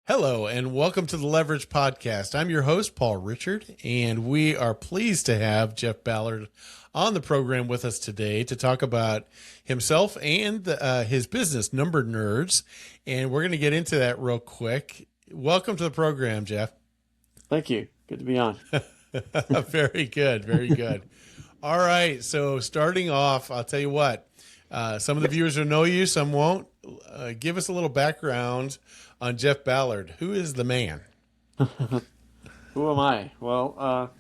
Hello, and welcome to the Leverage Podcast. I'm your host, Paul Richard, and we are pleased to have Jeff Ballard on the program with us today to talk about himself and his business, Number Nerves. And we're going to get into that real quick. Welcome to the program, Jeff. Thank you. Good to be on. Very good. Very good. All right. So starting off, I'll tell you what, some of the viewers will know you, some won't. Give us a little background on Jeff Ballard. Who is the man? Who am I? Well,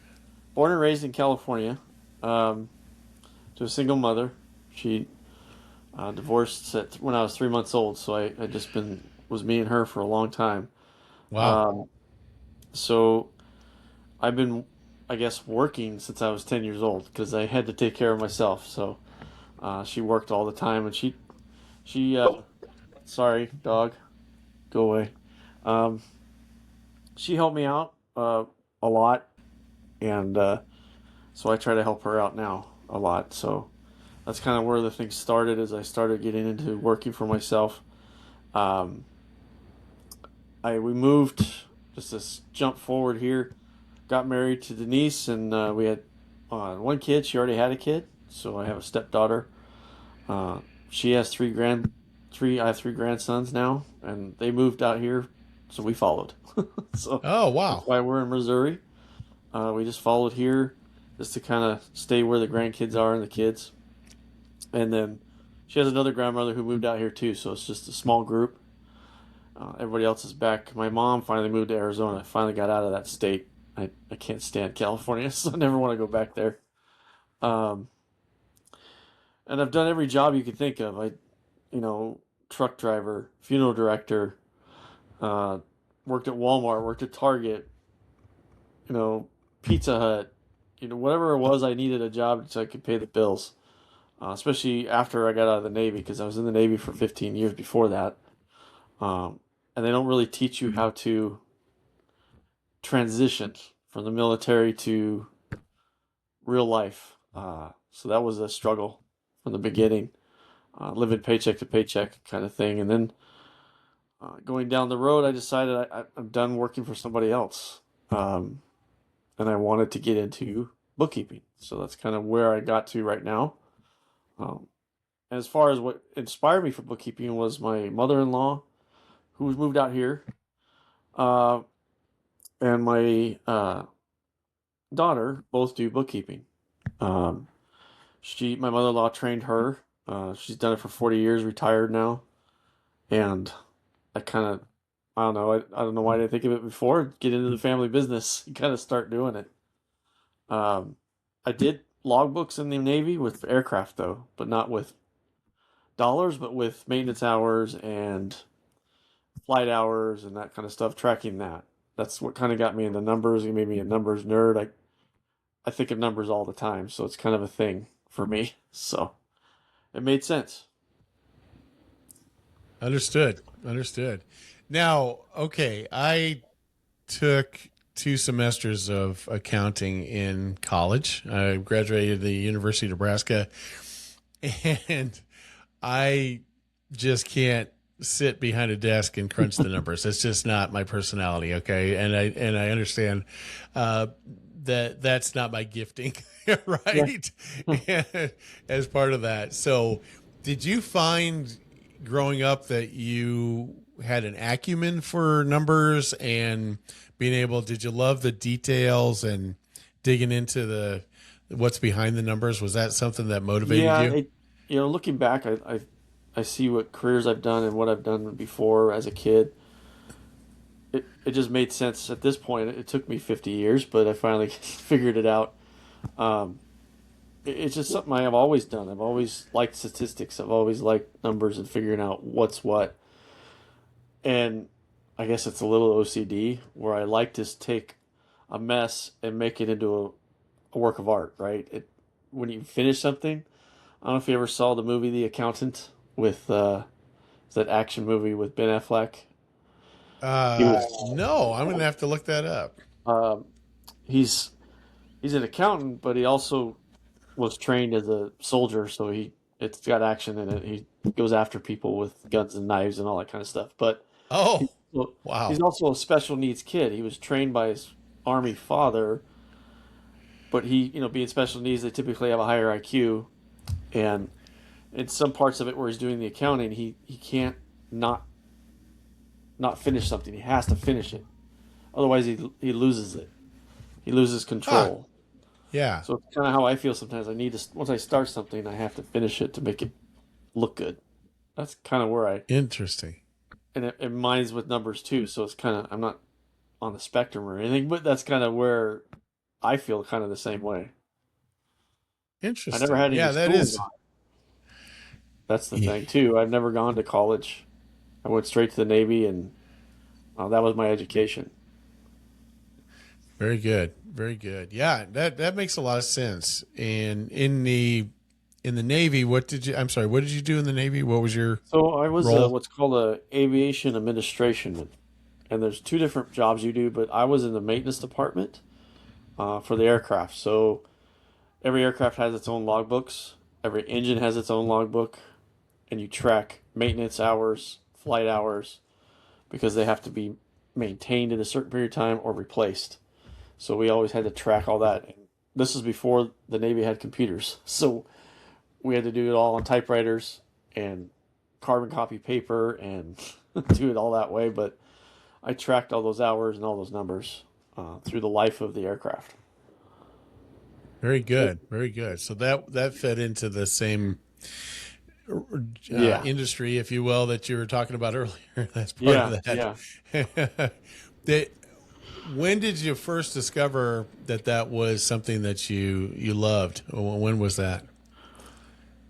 born and raised in California, to a single mother. She divorced when I was 3 months old, so I was me and her for a long time. Wow. So I've been, I guess, working since I was 10 years old because I had to take care of myself. So she worked all the time, and sorry, dog, go away. She helped me out a lot, and so I try to help her out now a lot. So that's kind of where the thing started, as I started getting into working for myself. We moved, just to jump forward here, got married to Denise, and we had one kid. She already had a kid, so I have a stepdaughter. She has I have three grandsons now, and they moved out here, so we followed. So Oh, wow. that's why we're in Missouri. We just followed here just to kind of stay where the grandkids are and the kids. And then she has another grandmother who moved out here too, so it's just a small group. Everybody else is back. My mom finally moved to Arizona. I finally got out of that state. I can't stand California, so I never want to go back there. And I've done every job you could think of. Truck driver, funeral director, worked at Walmart, worked at Target, Pizza Hut, whatever it was, I needed a job so I could pay the bills. Especially after I got out of the Navy, because I was in the Navy for 15 years before that. And they don't really teach you how to transition from the military to real life. So that was a struggle from the beginning, living paycheck to paycheck kind of thing. And then going down the road, I decided I'm done working for somebody else. And I wanted to get into bookkeeping. So that's kind of where I got to right now. And as far as what inspired me for bookkeeping was my mother-in-law, who was moved out here, and my daughter both do bookkeeping. My mother-in-law trained her. She's done it for 40 years, retired now. And I don't know. I don't know why I didn't think of it before. Get into the family business, and kind of start doing it. I did logbooks in the Navy with aircraft though, but not with dollars, but with maintenance hours and flight hours and that kind of stuff, tracking that. That's what kind of got me into numbers. It made me a numbers nerd. I think of numbers all the time, so it's kind of a thing for me. So it made sense. Understood. Now, okay, I took 2 semesters of accounting in college. I graduated the University of Nebraska, and I just can't sit behind a desk and crunch the numbers. It's just not my personality. Okay. And I understand, that's not my gifting, right? Yeah. As part of that. So did you find growing up that you had an acumen for numbers and did you love the details and digging into what's behind the numbers? Was that something that motivated you? Looking back, I see what careers I've done and what I've done before as a kid. It just made sense at this point. It took me 50 years, but I finally figured it out. It's just something I have always done. I've always liked statistics. I've always liked numbers and figuring out what's what. And I guess it's a little OCD where I like to take a mess and make it into a work of art, right? When you finish something, I don't know if you ever saw the movie The Accountant with that action movie with Ben Affleck. No, I'm gonna have to look that up. He's an accountant, but he also was trained as a soldier, so it's got action in it. He goes after people with guns and knives and all that kind of stuff. But Oh, Wow. he's also a special needs kid. He was trained by his Army father, but being special needs, they typically have a higher IQ, and in some parts of it where he's doing the accounting, he can't not not finish something. He has to finish it, otherwise he loses it. He loses Huh. control. Yeah. So it's kind of how I feel sometimes. I need to once I start something, I have to finish it to make it look good. That's kind of where I Interesting. and it mine's with numbers too. So it's kind of I'm not on the spectrum or anything, but that's kind of where I feel kind of the same way. I never Interesting. had any Yeah, that schooling is. on it. That's the Yeah. thing too. I've never gone to college. I went straight to the Navy, and that was my education. Very good. Very good. Yeah, that makes a lot of sense. And in the Navy, I'm sorry, what did you do in the Navy? What was your So I was role? what's called a aviation administration, and there's two different jobs you do, but I was in the maintenance department for the aircraft. So every aircraft has its own logbooks. Every engine has its own logbook, and you track maintenance hours, flight hours, because they have to be maintained in a certain period of time or replaced. So we always had to track all that. And this is before the Navy had computers, so we had to do it all on typewriters and carbon copy paper and do it all that way. But I tracked all those hours and all those numbers through the life of the aircraft. Very good. Very good. So that fed into the same Yeah, industry, if you will, that you were talking about earlier. That's part of yeah, that. yeah. that when did you first discover that was something that you loved? When was that?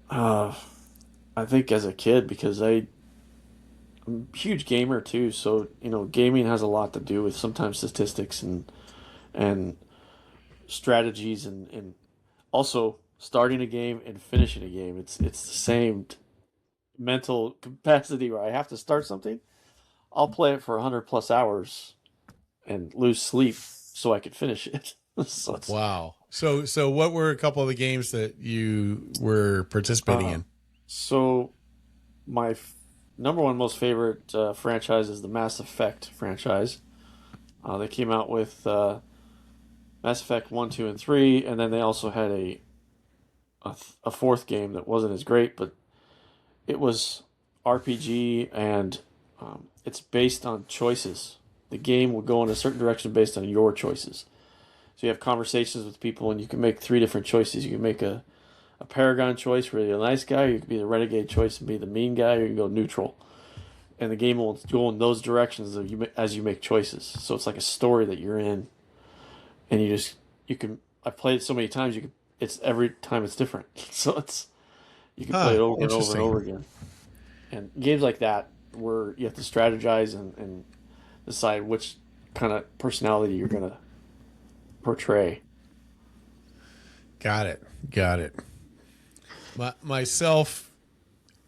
Uh, I think as a kid because I'm a huge gamer too. So gaming has a lot to do with sometimes statistics and strategies and also starting a game and finishing a game. It's the same mental capacity where I have to start something. I'll play it for 100 plus hours and lose sleep so I could finish it. So it's Wow. So what were a couple of the games that you were participating uh, in? so my number one most favorite franchise is the Mass Effect franchise. They came out with Mass Effect 1, 2, and 3, and then they also had a fourth game that wasn't as great, but it was RPG and it's based on choices. The game will go in a certain direction based on your choices. So you have conversations with people, and you can make three different choices. You can make a Paragon choice where you're the nice guy, or you can be the Renegade choice and be the mean guy, or you can go neutral. And the game will go in those directions as you make choices. So it's like a story that you're in, and you can. I've played it so many times. It's every time it's different. So you can play Huh. it over and over and Interesting. over again. And games like that where you have to strategize and decide which kind of personality you're gonna portray. Got it. Got it. Myself,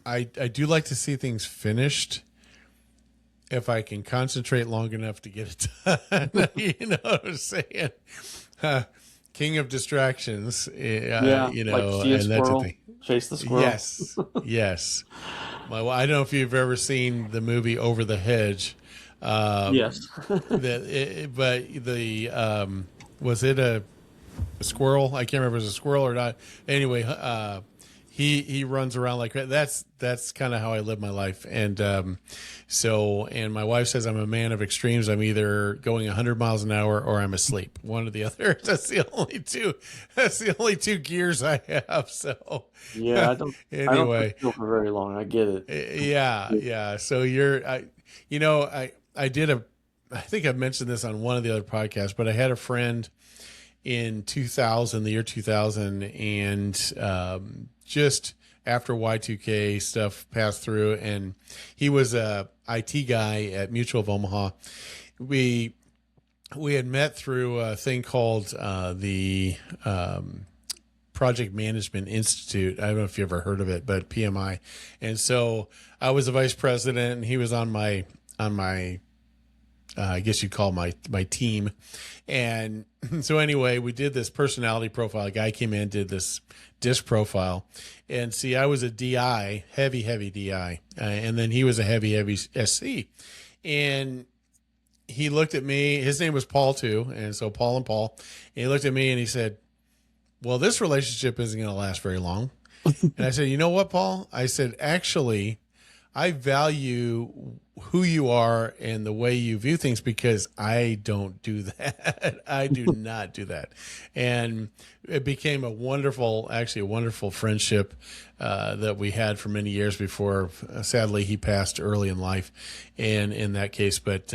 I do like to see things finished if I can concentrate long enough to get it done. You know what I'm saying? Uh, King of distractions, Yeah, like see a and that's the squirrel, thing. chase the squirrel. Yes, yes. I don't know if you've ever seen the movie Over the Hedge. Yes. But was it a squirrel? I can't remember if it was a squirrel or not. Anyway, he runs around like that. That's kind of how I live my life. And and my wife says I'm a man of extremes. I'm either going 100 miles an hour or I'm asleep. One or the other. That's the only two. That's the only two gears I have. So Yeah, I don't sit anyway, still for very long. I get it. yeah, yeah. So I did I think I've mentioned this on one of the other podcasts, but I had a friend in 2000, the year 2000, and just after Y2K stuff passed through, and he was a IT guy at Mutual of Omaha. We had met through a thing called the Project Management Institute. I don't know if you ever heard of it, but PMI. And so I was a vice president, and he was on my I guess you'd call my team. And so anyway, we did this personality profile. A guy came in, did this disc profile, and see, I was a DI, heavy DI, and then he was a heavy SC. And he looked at me. His name was Paul too, and so Paul and Paul. And he looked at me and he said, "Well, this relationship isn't going to last very long." And I said, "You know what, Paul?" I said, "Actually, I value who you are and the way you view things because I don't do that. I do not do that." And it became actually a wonderful friendship that we had for many years before. Sadly, he passed early in life, and in that case, but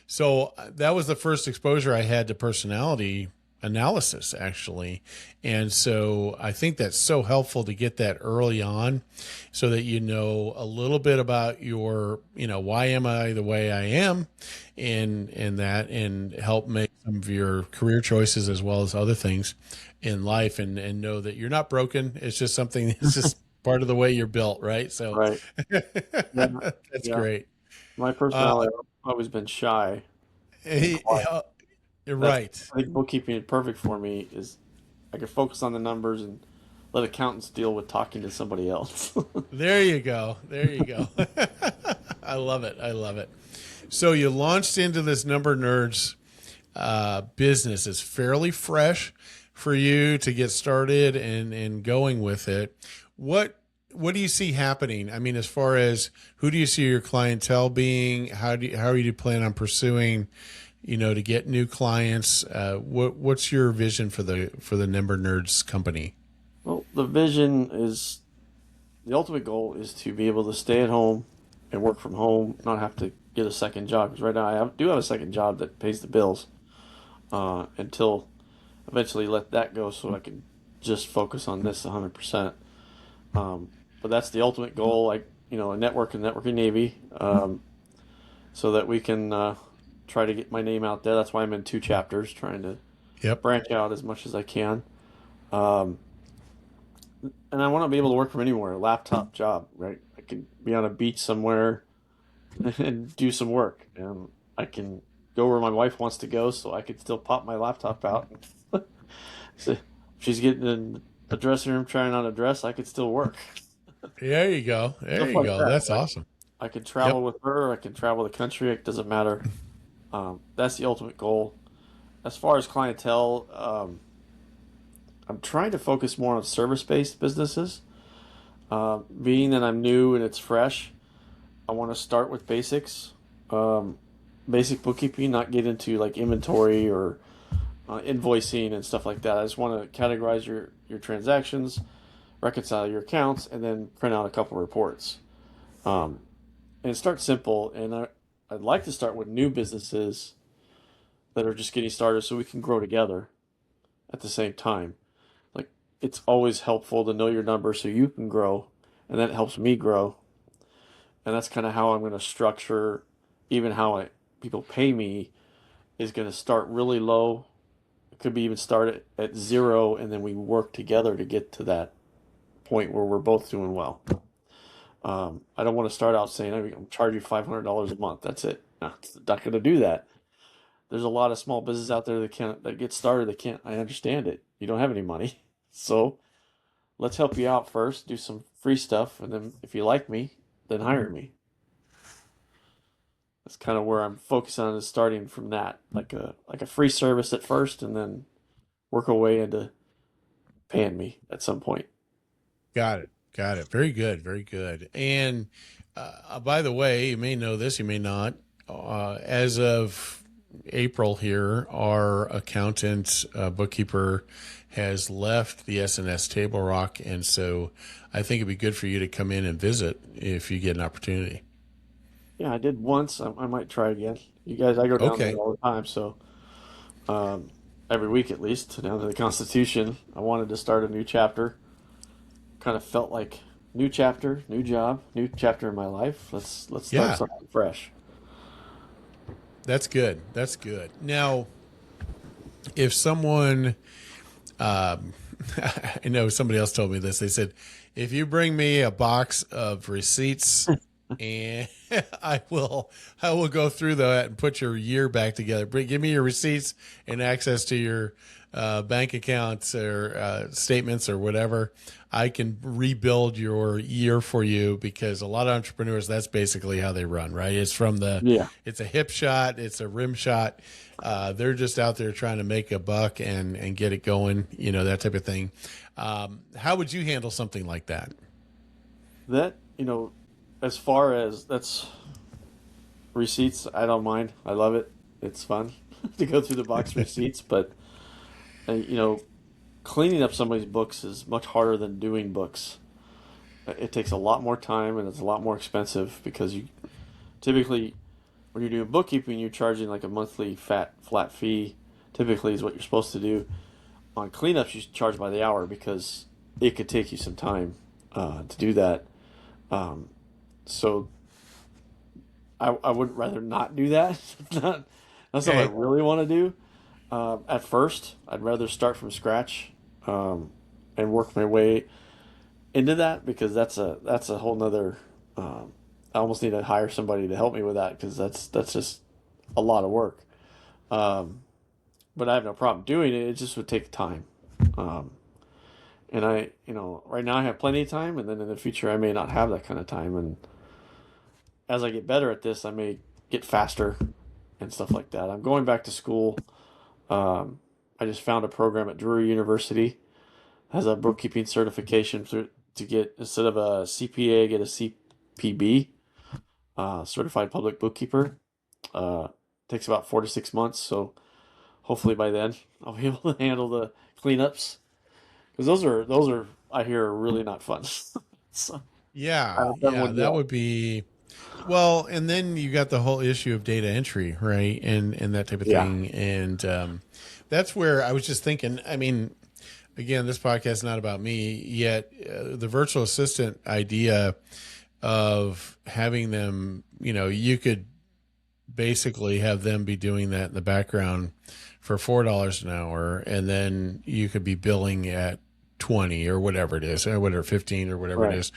so that was the first exposure I had to personality analysis, actually. And so I think that's so helpful to get that early on so that you know a little bit about your, why am I the way I am, and help make some of your career choices as well as other things in life, and know that you're not broken. It's just something that's just part of the way you're built, right? So Right. Yeah. that's Yeah. great. My personality, I've always been shy and He, quiet. you're That's, right. I think bookkeeping is perfect for me is I can focus on the numbers and let accountants deal with talking to somebody else. There you go. There you go. I love it. I love it. So you launched into this Number Nerds business. It's fairly fresh for you to get started and going with it. What do you see happening? I mean, as far as who do you see your clientele being? How are you plan on pursuing, to get new clients? What's your vision for the Number Nerds company? Well, the ultimate goal is to be able to stay at home and work from home, not have to get a second job. Because right now do have a second job that pays the bills until eventually let that go so I can just focus on this 100%. But that's the ultimate goal, like, a networking Navy, so that we can try to get my name out there. That's why I'm in 2 chapters, trying to Yep. branch out as much as I can. Um, and I want to be able to work from anywhere, a laptop job, right? I can be on a beach somewhere and do some work. And I can go where my wife wants to go, so I can still pop my laptop out. So if she's getting in the dressing room trying on a dress, I could still work. There you go. There Stuff you like go. that, That's right? awesome. I can Yep. travel with her. I can travel the country. It doesn't matter. That's the ultimate goal. As far as clientele, I'm trying to focus more on service-based businesses. Being that I'm new and it's fresh, I want to start with basics, um, basic bookkeeping, not get into like inventory or invoicing and stuff like that. I just want to categorize your transactions, reconcile your accounts, and then print out a couple reports. Um, and start simple. And I'd like to start with new businesses that are just getting started so we can grow together at the same time. Like, it's always helpful to know your numbers so you can grow, and that helps me grow. And that's kind of how I'm going to structure even how people pay me is going to start really low. It could be even start at zero, and then we work together to get to that point where we're both doing well. I don't want to start out saying I'm charge you $500 a month. That's it. No, it's not going to do that. There's a lot of small business out there that get started. They can't. I understand it. You don't have any money, so let's help you out first. Do some free stuff, and then if you like me, then hire me. That's kind of where I'm focused on, is starting from that, like a free service at first, and then work our way into paying me at some point. Got it. Got it. Very good. Very good. And by the way, you may know this, you may not. As of April here, our accountant, bookkeeper, has left the SNS Table Rock, and so I think it'd be good for you to come in and visit if you get an opportunity. Yeah, I did once. I might try again. You guys, I go down there Okay. all the time, so um, every week at least, down to the Constitution. I wanted to start a new chapter. Kind of felt like new chapter, new job, new chapter in my life. Let's start Yeah, something fresh. that's good. That's good. Now, if someone, um, I know somebody else told me this. They said, if you bring me a box of receipts and I will go through that and put your year back together. Give me your receipts and access to your bank accounts or statements or whatever. I can rebuild your year for you, because a lot of entrepreneurs, that's basically how they run, right? Yeah. It's a hip shot, it's a rim shot. They're just out there trying to make a buck and get it going, that type of thing. How would you handle something like that? That, as far as that's receipts, I don't mind. I love it. It's fun to go through the box receipts, but uh, you know, cleaning up somebody's books is much harder than doing books. It takes a lot more time and it's a lot more expensive because you typically, when you're doing bookkeeping, you're charging like a monthly flat fee. Typically, is what you're supposed to do. On cleanups, you charge by the hour because it could take you some time to do that. Um, so I would rather not do that. not That's something I Okay. really want to do. At first, I'd rather start from scratch and work my way into that because that's a whole nother. I almost need to hire somebody to help me with that because that's just a lot of work. Um, but I have no problem doing it. It just would take time. Um, and right now I have plenty of time, and then in the future I may not have that kind of time. And as I get better at this, I may get faster and stuff like that. I'm going back to school. I just found a program at Drury University has a bookkeeping certification to get instead of a CPA, get a CPB, certified public bookkeeper. Uh, Takes about 4 to 6 months, so hopefully by then I'll be able to handle the cleanups because those are I hear are really not fun. So I Yeah, haven't done yeah, one that yet. would be well, and then you got the whole issue of data entry, right, and that type of Yeah, thing, and that's where I was just thinking. I mean, again, this podcast is not about me yet. The virtual assistant idea of having them, you could basically have them be doing that in the background for $4 an hour, and then you could be billing at 20 or whatever it is, or whatever 15 or whatever it right. is,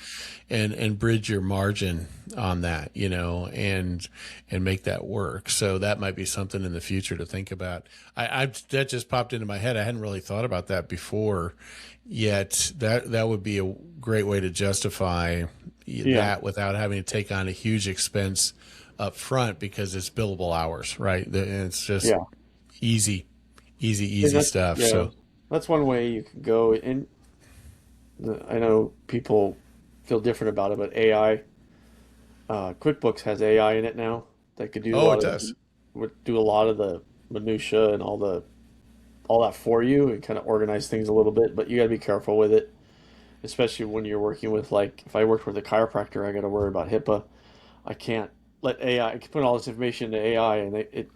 and bridge your margin on that, and make that work. So that might be something in the future to think about. I that just popped into my head. I hadn't really thought about that before yet. That would be a great way to justify Yeah, that without having to take on a huge expense up front, because it's billable hours, right? And it's just yeah. easy, easy, And easy stuff. So that's one way you can go. And I know people feel different about it, but AI, QuickBooks has AI in it now that could do a oh, lot it of does. would do a lot of the minutia and all that for you and kind of organize things a little bit. But you got to be careful with it, especially when you're working with like if I worked with a chiropractor, I got to worry about HIPAA. I can't let AI. I can put all this information into AI, and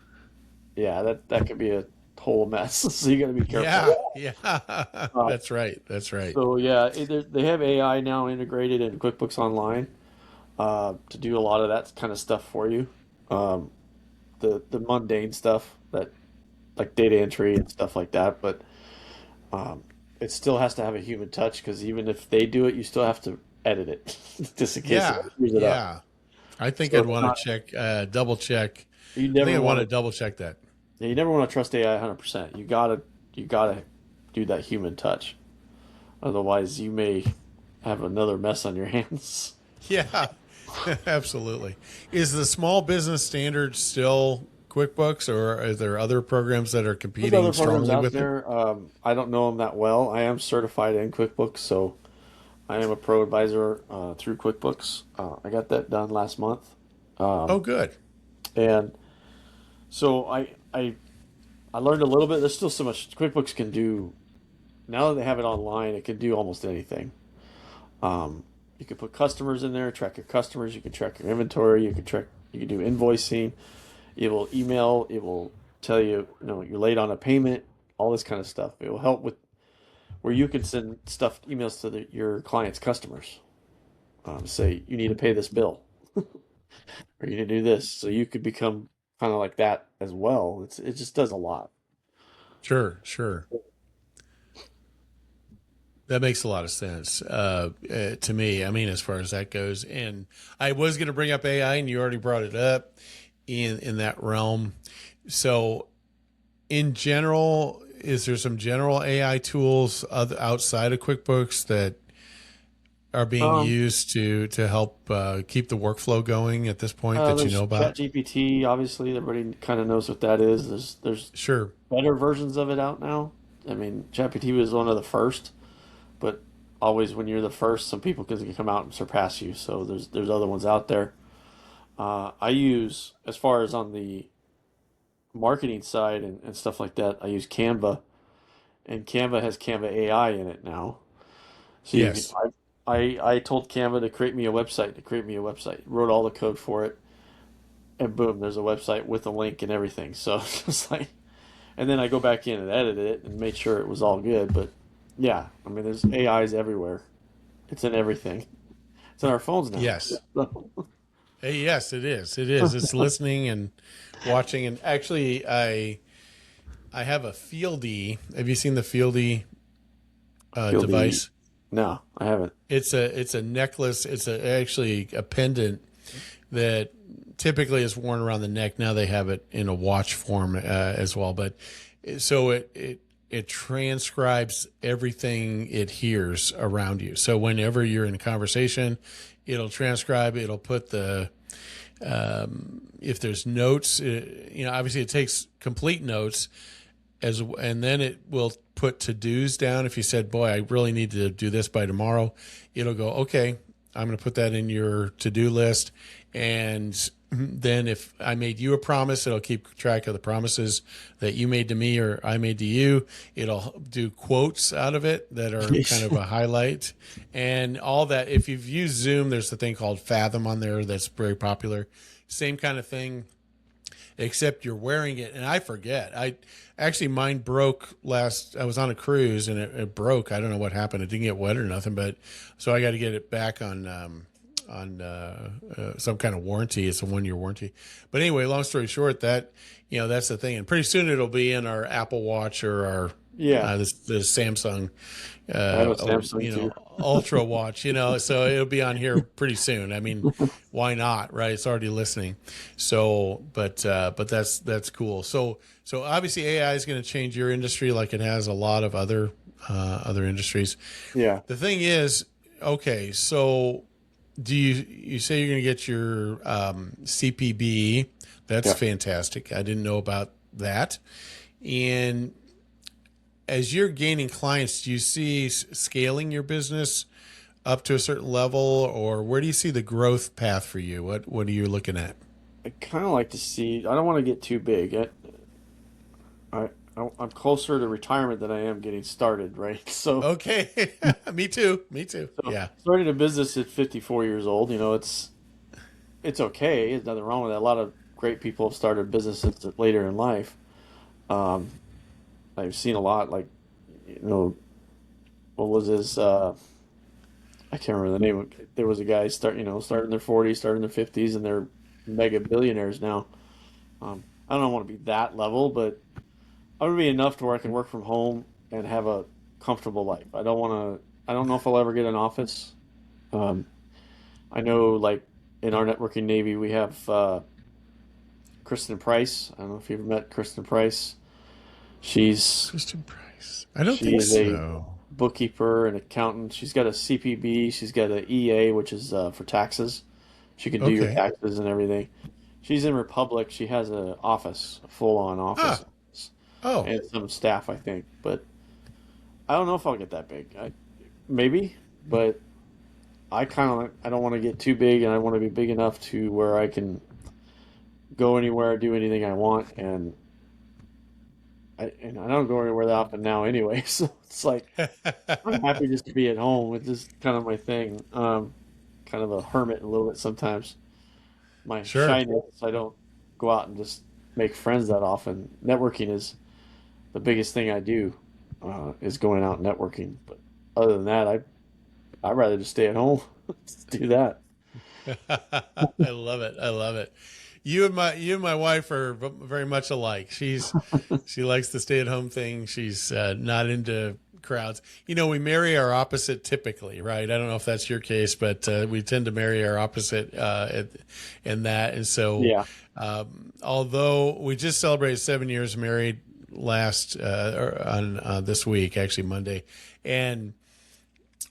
yeah, that could be a whole mess. So you got to be careful. Yeah, yeah. Uh, That's right. That's right. so yeah, they have AI now integrated in QuickBooks Online to do a lot of that kind of stuff for you. Um, the mundane stuff that like data entry and stuff like that, but um, it still has to have a human touch because even if they do it, you still have to edit it just in case it Yeah, screws it up. yeah. I think So I'd it's want to not check, double check. you I think never I want want to to double check that. yeah, you never want to trust AI 100%. You gotta do that human touch. Otherwise, you may have another mess on your hands. Yeah, absolutely. Is the small business standard still QuickBooks, or are there other programs that are There's competing other programs strongly out with it? there. I don't know them that well. I am certified in QuickBooks, so I am a pro advisor through QuickBooks. I got that done last month, Oh, um, good. and so I learned a little bit. There's still so much QuickBooks can do now that they have it online. It can do almost anything. Um, you can put customers in there, track your customers. You can track your inventory. You can do invoicing. It will email. It will tell you, you're late on a payment. All this kind of stuff. It will help with where you can send stuff emails to your clients' customers. Say you need to pay this bill or you need to do this, so you could become kind of like that as well. It just does a lot. Sure, sure. That makes a lot of sense to me. I mean, as far as that goes, and I was going to bring up AI, and you already brought it up in that realm. So, in general, is there some general AI tools outside of QuickBooks that are being Um, used to help keep the workflow going at this point that you there's know about? ChatGPT, obviously, everybody kind of knows what that is. There's Sure. better versions of it out now. I mean, ChatGPT was one of the first, but always when you're the first, some people can come out and surpass you. So there's other ones out there. I use, as far as on the marketing side and stuff like that, I use Canva, and Canva has Canva AI in it now. So you can, Yes. I told Canva to create me a website, wrote all the code for it, and boom, there's a website with a link and everything. So it's like, and then I go back in and edit it and made sure it was all good. But yeah, I mean, there's AIs everywhere. It's in everything. It's in our phones now. Yes. Hey, yes, it is. It is. It's listening and watching. And actually, I have a Fieldy. Have you seen the Fieldy Feel the device? No, I haven't. It's a necklace. It's actually a pendant that typically is worn around the neck. Now they have it in a watch form as well. But so it transcribes everything it hears around you. So whenever you're in a conversation, it'll transcribe. It'll put the if there's notes, obviously it takes complete notes and then it will put to-dos down. If you said, boy, I really need to do this by tomorrow, it'll go, okay, I'm going to put that in your to-do list. And then if I made you a promise, it'll keep track of the promises that you made to me or I made to you. It'll do quotes out of it that are kind of a highlight and all that. If you've used Zoom, there's a thing called Fathom on there that's very popular. Same kind of thing, except you're wearing it. And I forget. Mine broke I was on a cruise and it broke. I don't know what happened. It didn't get wet or nothing, but so I got to get it back on some kind of warranty. It's a 1-year warranty. But anyway, long story short, that's the thing. And pretty soon it'll be in our Apple Watch or our Yeah, the Samsung I have a Samsung too. Ultra Watch. So it'll be on here pretty soon. I mean, why not, right? It's already listening. So, but that's cool. So obviously AI is going to change your industry like it has a lot of other industries. Yeah, The thing is, okay, so do you say you're going to get your CPB? That's yeah. fantastic. I didn't know about that. And as you're gaining clients, do you see scaling your business up to a certain level, or where do you see the growth path for you? What are you looking at? I kind of like to see. I don't want to get too big. I I'm closer to retirement than I am getting started, right? So Okay, me too. Me too. so Yeah, starting a business at 54 years old, it's okay. There's nothing wrong with that. A lot of great people have started businesses later in life. Um, I've seen a lot, like, you know, what was his? I can't remember the name. There was a guy starting in their 40s, starting in their 50s, and they're mega billionaires now. I don't want to be that level, but I want to be enough to where I can work from home and have a comfortable life. I don't want to. I don't know if I'll ever get an office. Um, I know, like in our networking navy, we have Kristen Price. I don't know if you've met Kristen Price. She's Kristen Price. I don't she think is a so. bookkeeper and accountant. She's got a CPB. She's got an EA, which is for taxes. She can do your Okay. taxes and everything. She's in Republic. She has an office, a full-on office, Ah. Oh. and some staff, I think. But I don't know if I'll get that big. Maybe, but I don't want to get too big, and I want to be big enough to where I can go anywhere, do anything I want, and I don't go anywhere that often now anyway. So it's like I'm happy just to be at home. It's just kind of my thing. Kind of a hermit a little bit sometimes. My Sure. shyness, I don't go out and just make friends that often. Networking is the biggest thing I do, is going out and networking. But other than that, I'd rather just stay at home. Just do that. I love it. I love it. You and my wife are very much alike. She likes the stay at home thing. She's not into crowds. You know, we marry our opposite typically, right? I don't know if that's your case, but we tend to marry our opposite in that. And so, Yeah. although we just celebrated 7 years married last on this week, actually Monday, and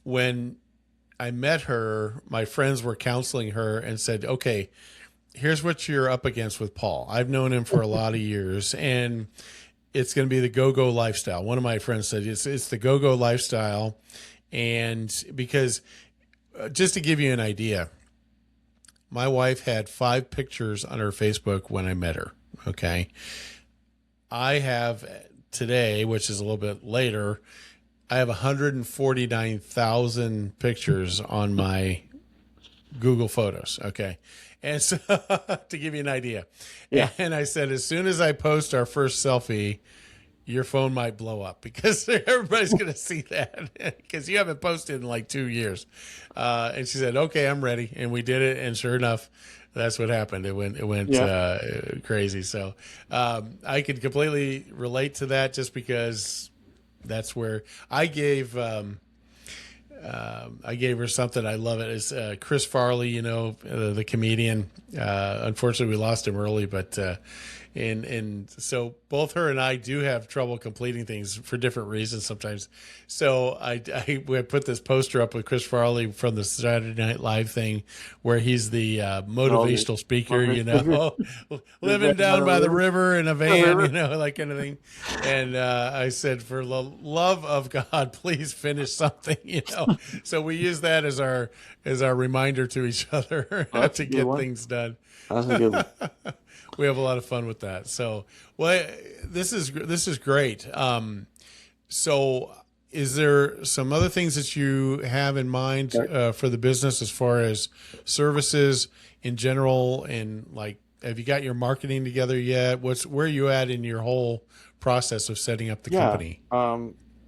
when I met her, my friends were counseling her and said, "Okay, here's what you're up against with Paul. I've known him for a lot of years, and it's going to be the go-go lifestyle." One of my friends said it's the go-go lifestyle. And because just to give you an idea, my wife had 5 pictures on her Facebook when I met her. Okay. I have today, which is a little bit later, I have 149,000 pictures on my Google Photos. Okay. And so to give you an idea, Yeah. and I said, as soon as I post our first selfie, your phone might blow up because everybody's going to see that because you haven't posted in like 2 years. And she said, "Okay, I'm ready." And we did it. And sure enough, that's what happened. It went Yeah. crazy. So I could completely relate to that just because that's where I gave her something. I love it. It's Chris Farley, you know, the comedian. Unfortunately, we lost him early, but and so both her and I do have trouble completing things for different reasons sometimes. So I put this poster up with Chris Farley from the Saturday Night Live thing, where he's the motivational speaker, you know, living down by the river in a van, you know, like kind of thing. And I said, for the love of God, please finish something, you know. So we use that as our reminder to each other That's a to good get one. things done. That's a good one. We have a lot of fun with that. So, well, this is great. So, is there some other things that you have in mind for the business as far as services in general, and like, have you got your marketing together yet? Where are you at in your whole process of setting up the Yeah. company? I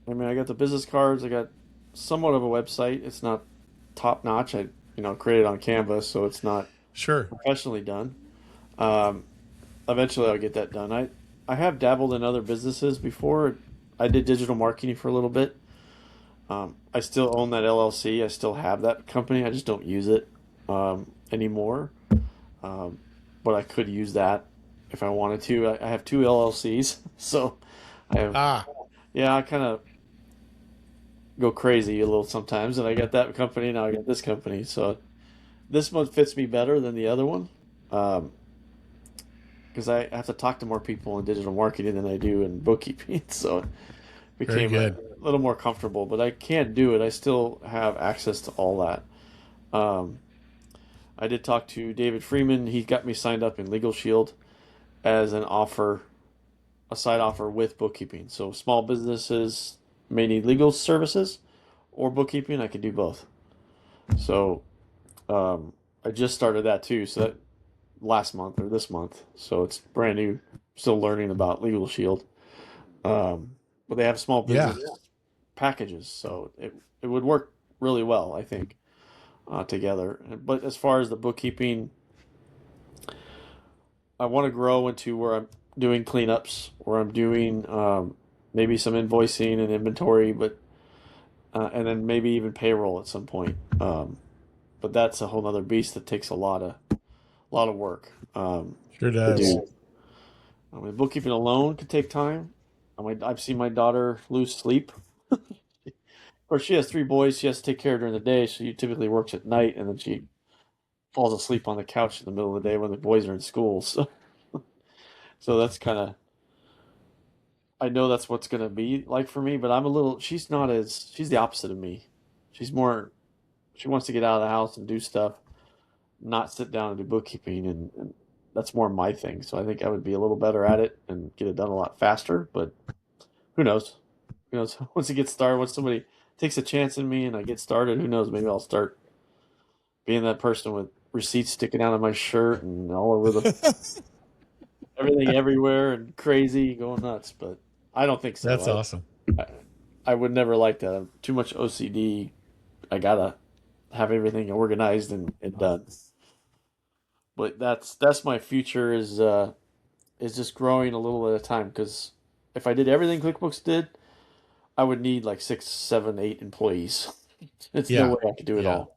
mean, I got the business cards. I got somewhat of a website. It's not top notch. Created on Canva, so it's not Sure. professionally done. Um, Eventually, I'll get that done. I have dabbled in other businesses before. I did digital marketing for a little bit. I still own that LLC. I still have that company. I just don't use it anymore. Um, but I could use that if I wanted to. I have two LLCs, so I have. Ah, Yeah, I kind of go crazy a little sometimes, and I got that company now. I got this company, so this one fits me better than the other one. Um, because I have to talk to more people in digital marketing than I do in bookkeeping. So it very became a good. little more comfortable, but I can't do it. I still have access to all that. Um, I did talk to David Freeman. He got me signed up in Legal Shield as an offer, a side offer with bookkeeping. So small businesses may need legal services or bookkeeping. I could do both. So I just started that too. So that last month or this month. So it's brand new. Still learning about Legal Shield. But they have small Yeah. business packages, so it would work really well, I think, together. But as far as the bookkeeping, I want to grow into where I'm doing cleanups, where I'm doing maybe some invoicing and inventory, but and then maybe even payroll at some point. But that's a whole other beast that takes a lot of work Sure to does. do. I mean, bookkeeping alone could take time. I've seen my daughter lose sleep. Of course, she has 3 boys. She has to take care of during the day. She typically works at night, and then she falls asleep on the couch in the middle of the day when the boys are in school. So that's kind of. I know that's what's going to be like for me, but I'm a little. She's not as. She's the opposite of me. She's more. She wants to get out of the house and do stuff, not sit down and do bookkeeping, and that's more my thing. So I think I would be a little better at it and get it done a lot faster. But who knows? Who knows? Once it gets started, once somebody takes a chance in me and I get started, who knows? Maybe I'll start being that person with receipts sticking out of my shirt and all over the everything everywhere and crazy, going nuts. But I don't think That's so. awesome. I, I would never like that. I'm too much OCD. I gotta have everything organized and done. But that's my future is just growing a little at a time. Because if I did everything QuickBooks did, I would need like 6, 7, 8 employees. It's no Yeah. way I could do it Yeah. all.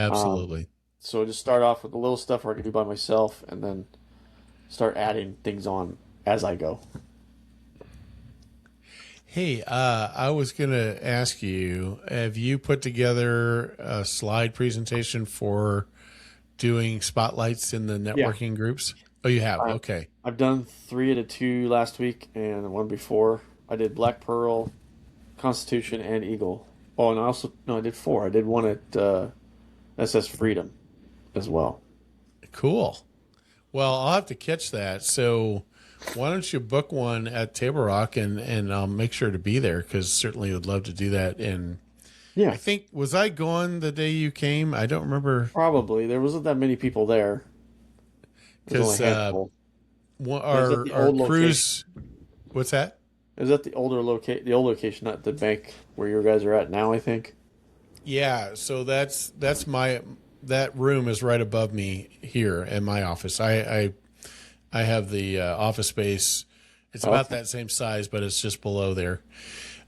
Um, Absolutely. so just start off with the little stuff where I can do by myself, and then start adding things on as I go. Hey, I was going to ask you, have you put together a slide presentation for doing spotlights in the Yeah, networking groups? Oh, you have? I, Okay. I've done 3 out of 2 last week, and one before. I did Black Pearl, Constitution, and Eagle. Oh, and I also no, I did 4. I did one at SS Freedom as well. Cool. Well, I'll have to catch that. So why don't you book one at Table Rock and I'll make sure to be there because certainly would love to do that. And I Yeah, think, was I gone the day you came? I don't remember probably. There wasn't that many people there. There's only because a handful. It was at the our old location. cruise, what's that? It was at the old location, not the bank where you guys are at now, I think. Yeah, so that's my that room is right above me here in my office. I have the office space. It's about Okay. that same size, but it's just below there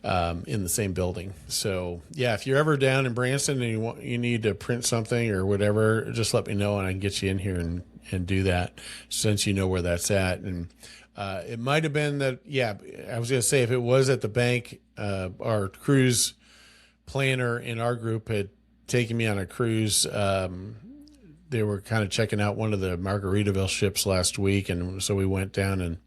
in the same building. So yeah, if you're ever down in Branson and you need to print something or whatever, just let me know and I can get you in here and do that since you know where that's at. And it might have been that. Yeah, I was gonna say if it was at the bank, our cruise planner in our group had taken me on a cruise. They were kind of checking out one of the Margaritaville ships last week, and so we went down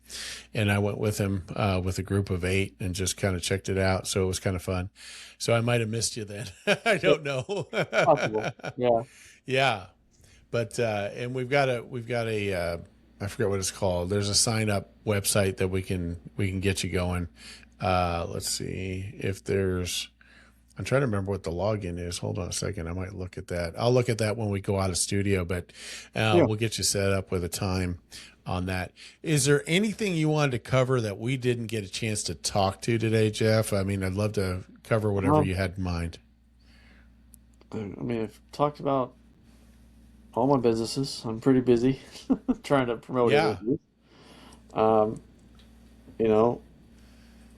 and I went with him with a group of 8 and just kind of checked it out. So it was kind of fun. So I might have missed you then. I Yeah, don't know. possible. Yeah. Yeah, but and we've got a I forget what it's called. There's a sign up website that we can get you going. Let's see if there's. I'm trying to remember what the login is. Hold on a second. I might look at that. I'll look at that when we go out of studio, but Yeah. we'll get you set up with a time on that. Is there anything you wanted to cover that we didn't get a chance to talk to today, Jeff? I mean, I'd love to cover whatever Well, you had in mind. I mean, I've talked about all my businesses. I'm pretty busy trying to promote Yeah. everything. Um, you know,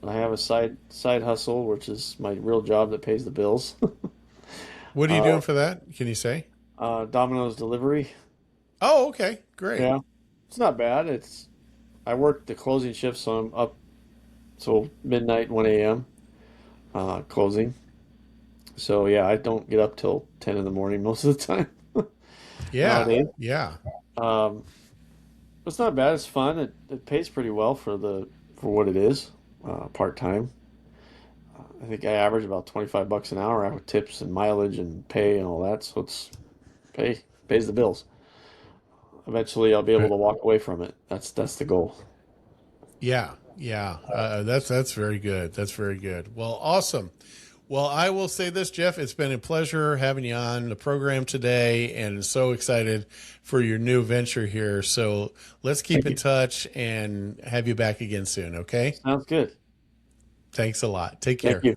I have a side hustle, which is my real job that pays the bills. What are you Uh, doing for that? Can you say? Domino's delivery. Oh, okay. Great. Yeah, it's not bad. I work the closing shift, so I'm up till midnight, 1 a.m. Closing. So yeah, I don't get up till 10 in the morning most of the time Yeah. nowadays. Yeah. Um, it's not bad. It's fun. It pays pretty well for what it is, part time. I think I average about 25 bucks an hour with tips and mileage and pay and all that. So it's pays the bills. Eventually, I'll be able Right. to walk away from it. That's the goal. Yeah. Yeah. That's very good. That's very good. Well, awesome. Well, I will say this, Jeff. It's been a pleasure having you on the program today, and so excited for your new venture here. So let's keep Thank in you. touch and have you back again soon. Okay. Sounds good. Thanks a lot. Take Thank care. you.